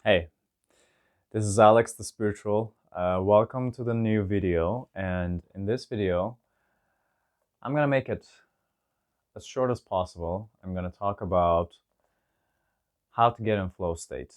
Hey, this is Alex the Spiritual. Welcome to the new video. And in this video, I'm going to make it as short as possible. I'm going to talk about how to get in flow state.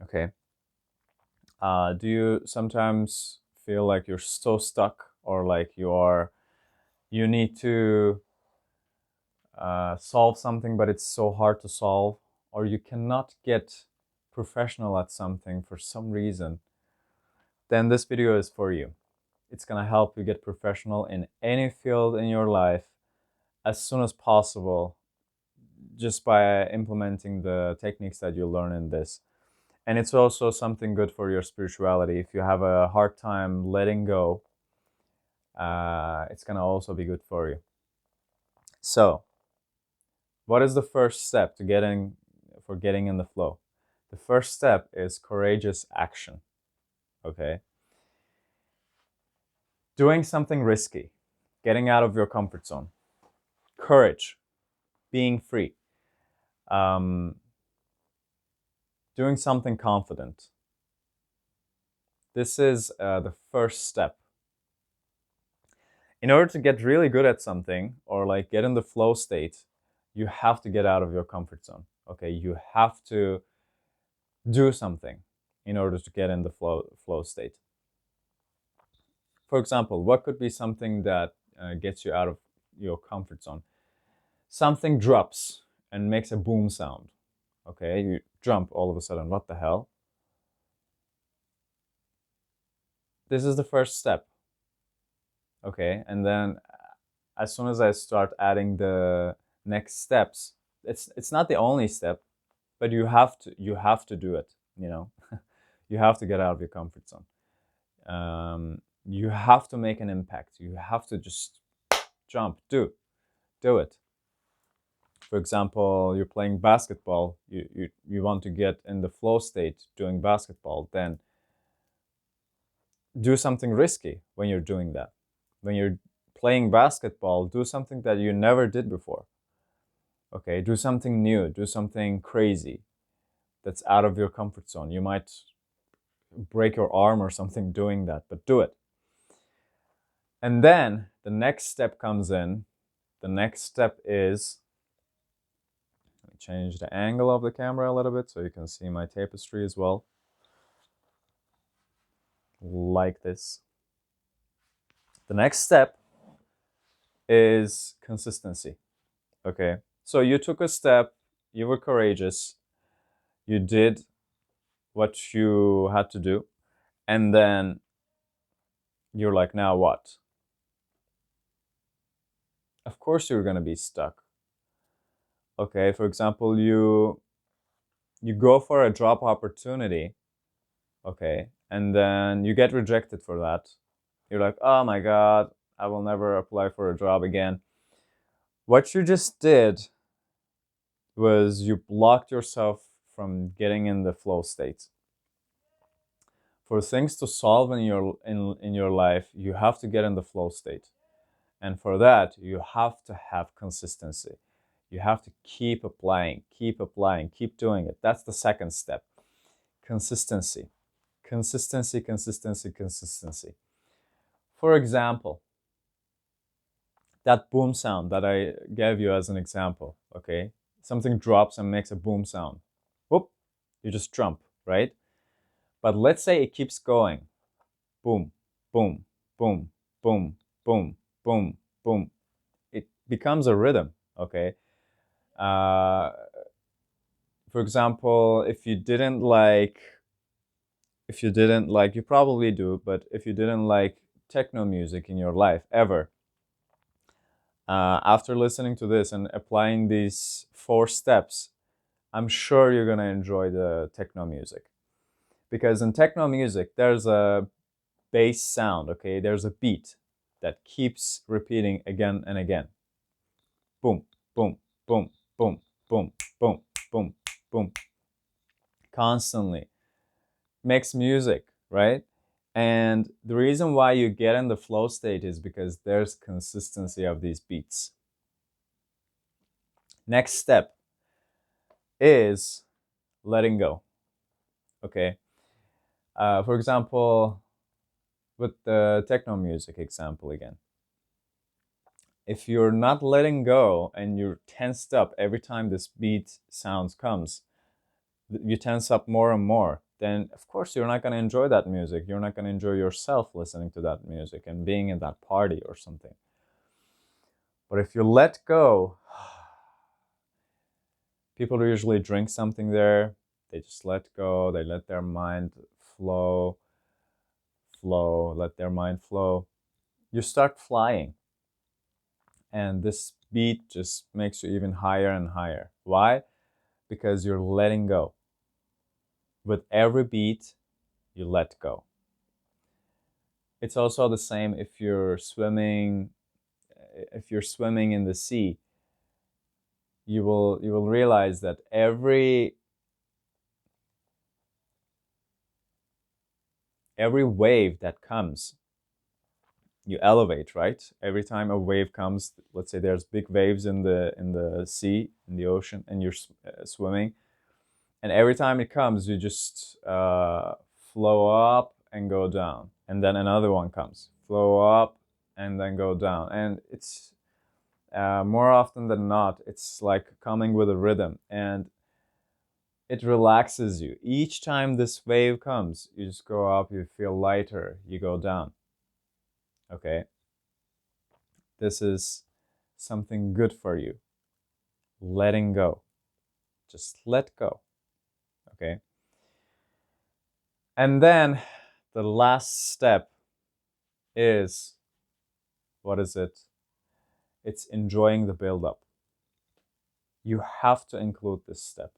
Okay. Do you sometimes feel like you're so stuck or like you need to solve something, but it's so hard to solve, or you cannot get professional at something for some reason? Then this video is for you. It's going to help you get professional in any field in your life as soon as possible, just by implementing the techniques that you learn in this. And it's also something good for your spirituality. If you have a hard time letting go, it's going to also be good for you. So, what is the first step to getting in the flow? The first step is courageous action. Okay? Doing something risky, getting out of your comfort zone. Courage, being free. Doing something confident. This is the first step. In order to get really good at something or like get in the flow state, you have to get out of your comfort zone. Okay, you have to do something in order to get in the flow state. For example, what could be something that gets you out of your comfort zone? Something drops and makes a boom sound. Okay, you jump all of a sudden. What the hell? This is the first step. Okay, and then as soon as I start adding the next steps, it's not the only step, but you have to do it. You have to get out of your comfort zone. You have to make an impact. You have to just jump, do it. For example, you're playing basketball. You want to get in the flow state doing basketball. Then do something risky when you're doing that. When you're playing basketball, do something that you never did before. Okay, do something new, do something crazy that's out of your comfort zone. You might break your arm or something doing that, but do it. And then the next step comes in. The next step is, let me change the angle of the camera a little bit so you can see my tapestry as well. Like this. The next step is consistency. Okay, so you took a step, you were courageous, you did what you had to do, and then you're like, now what? Of course you're going to be stuck. Okay, for example, you go for a job opportunity, okay, and then you get rejected for that. You're like, oh my god, I will never apply for a job again. What you just did was you blocked yourself from getting in the flow state. For things to solve in your life, you have to get in the flow state. And for that, you have to have consistency. You have to keep applying, keep doing it. That's the second step. Consistency. Consistency, consistency, consistency. For example, that boom sound that I gave you as an example, okay? Something drops and makes a boom sound. Whoop, you just jump, right? But let's say it keeps going. Boom, boom, boom, boom, boom, boom, boom. It becomes a rhythm, okay? Uh, for example, you probably do, but if you didn't like techno music in your life ever, after listening to this and applying these 4 steps, I'm sure you're gonna enjoy the techno music. Because in techno music, there's a bass sound, okay? There's a beat that keeps repeating again and again. Boom, boom, boom, boom, boom, boom, boom, boom. Constantly. Makes music, right? And the reason why you get in the flow state is because there's consistency of these beats. Next step is letting go. Okay. For example, with the techno music example again, if you're not letting go and you're tensed up every time this beat sounds comes, you tense up more and more, then of course you're not going to enjoy that music. You're not going to enjoy yourself listening to that music and being in that party or something. But if you let go, people usually drink something there, they just let go, they let their mind let their mind flow. You start flying, and this beat just makes you even higher and higher. Why? Because you're letting go. With every beat, you let go. It's also the same if you're swimming. If you're swimming in the sea, you will realize that every wave that comes, you elevate, right? Every time a wave comes, let's say there's big waves in the sea, in the ocean, and you're swimming, and every time it comes, you just flow up and go down, and then another one comes, flow up and then go down, and it's more often than not, it's like coming with a rhythm, and it relaxes you. Each time this wave comes, you just go up, you feel lighter, you go down. Okay, this is something good for you. Letting go. Just let go. Okay. And then the last step is, what is it? It's enjoying the build-up. You have to include this step.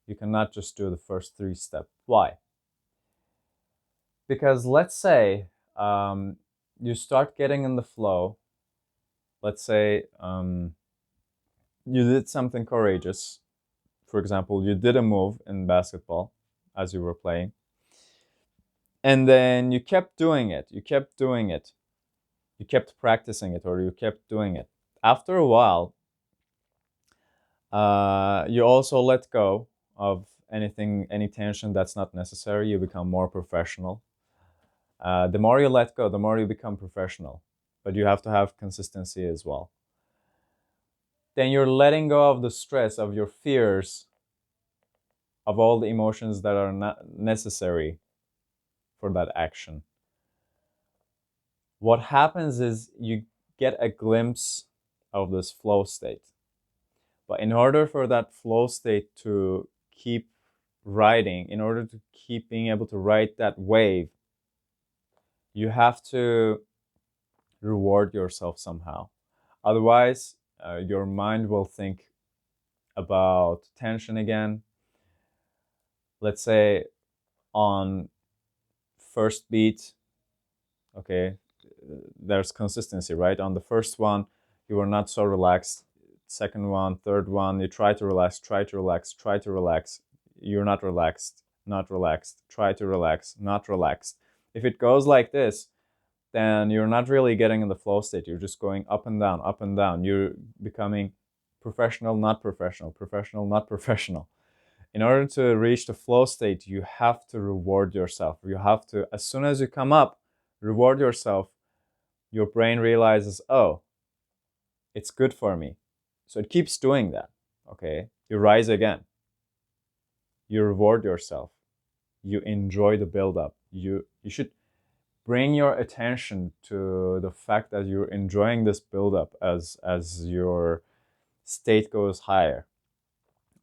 You cannot just do the first three steps. Why? Because let's say you start getting in the flow. Let's say you did something courageous. For example, you did a move in basketball as you were playing, and then you kept doing it. You kept doing it. You kept practicing it, or you kept doing it. After a while, you also let go of any tension that's not necessary. You become more professional. The more you let go, the more you become professional. But you have to have consistency as well. Then you're letting go of the stress, of your fears, of all the emotions that are not necessary for that action. What happens is you get a glimpse of this flow state. But in order for that flow state to keep riding, in order to keep being able to ride that wave, you have to reward yourself somehow. Otherwise, your mind will think about tension again. Let's say on first beat, okay, there's consistency, right? On the first one, you were not so relaxed. Second one, third one, you try to relax, try to relax, try to relax. You're not relaxed, not relaxed, try to relax, not relaxed. If it goes like this, then you're not really getting in the flow state. You're just going up and down, up and down. You're becoming professional, not professional, professional, not professional. In order to reach the flow state, you have to reward yourself. You have to, as soon as you come up, reward yourself. Your brain realizes, oh, it's good for me. So it keeps doing that. Okay. You rise again. You reward yourself. You enjoy the build-up. You should bring your attention to the fact that you're enjoying this build-up as your state goes higher.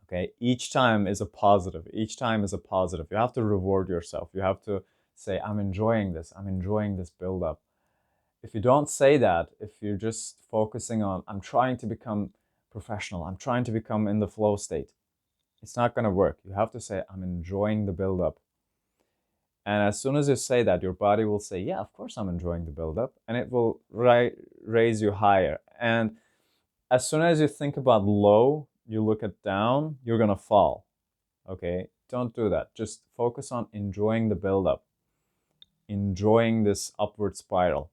Okay, each time is a positive. Each time is a positive. You have to reward yourself. You have to say, I'm enjoying this. I'm enjoying this build-up. If you don't say that, if you're just focusing on, I'm trying to become professional, I'm trying to become in the flow state, it's not going to work. You have to say, I'm enjoying the build-up. And as soon as you say that, your body will say, yeah, of course I'm enjoying the build-up. And it will raise you higher. And as soon as you think about low, you look at down, you're going to fall. Okay? Don't do that. Just focus on enjoying the build-up, enjoying this upward spiral.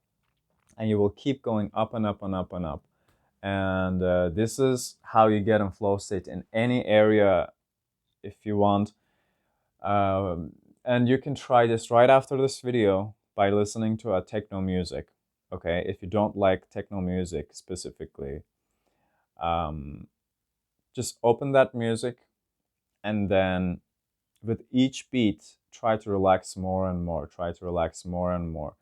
And you will keep going up and up and up and up. And this is how you get in flow state in any area if you want. And you can try this right after this video by listening to a techno music. Okay, if you don't like techno music specifically, just open that music, and then with each beat, try to relax more and more. Try to relax more and more,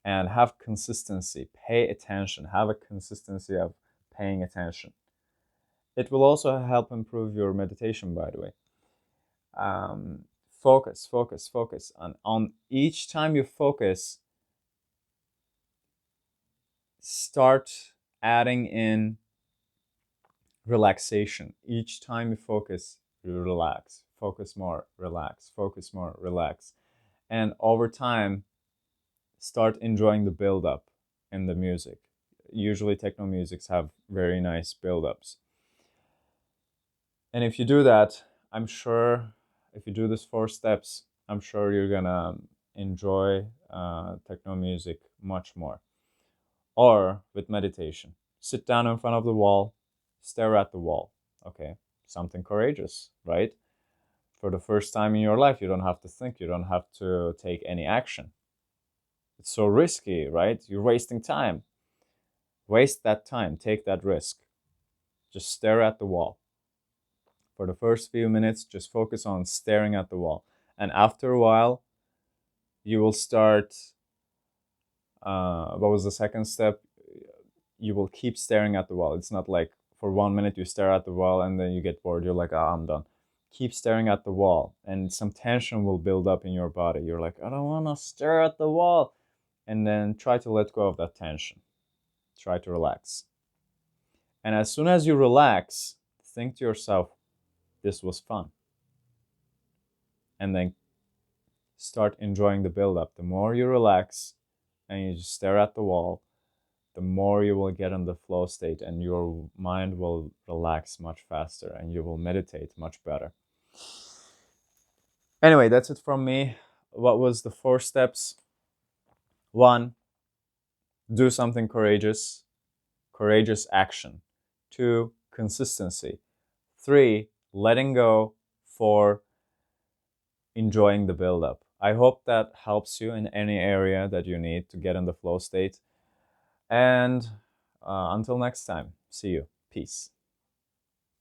and have consistency. Pay attention. Have a consistency of paying attention. It will also help improve your meditation, by the way. Focus, focus, focus. On each time you focus, start adding in relaxation. Each time you focus, you relax. Focus more, relax. Focus more, relax. And over time, start enjoying the build up in the music. Usually techno musics have very nice build ups. And if you do that, I'm sure if you do these 4 steps, I'm sure you're gonna enjoy techno music much more. Or with meditation, sit down in front of the wall, stare at the wall. Okay, something courageous, right? For the first time in your life, you don't have to think, you don't have to take any action. It's so risky, right? You're wasting time. Waste that time, take that risk. Just stare at the wall. For the first few minutes, just focus on staring at the wall. And after a while, you will start. What was the second step? You will keep staring at the wall. It's not like for 1 minute you stare at the wall and then you get bored. You're like, I'm done. Keep staring at the wall, and some tension will build up in your body. You're like, I don't want to stare at the wall. And then try to let go of that tension. Try to relax. And as soon as you relax, think to yourself, this was fun. And then start enjoying the build-up. The more you relax and you just stare at the wall, the more you will get in the flow state, and your mind will relax much faster and you will meditate much better. Anyway, that's it from me. What was the 4 steps? 1, do something courageous. Courageous action. 2, consistency. 3, letting go. 4, enjoying the build-up. I hope that helps you in any area that you need to get in the flow state. And until next time, see you. Peace.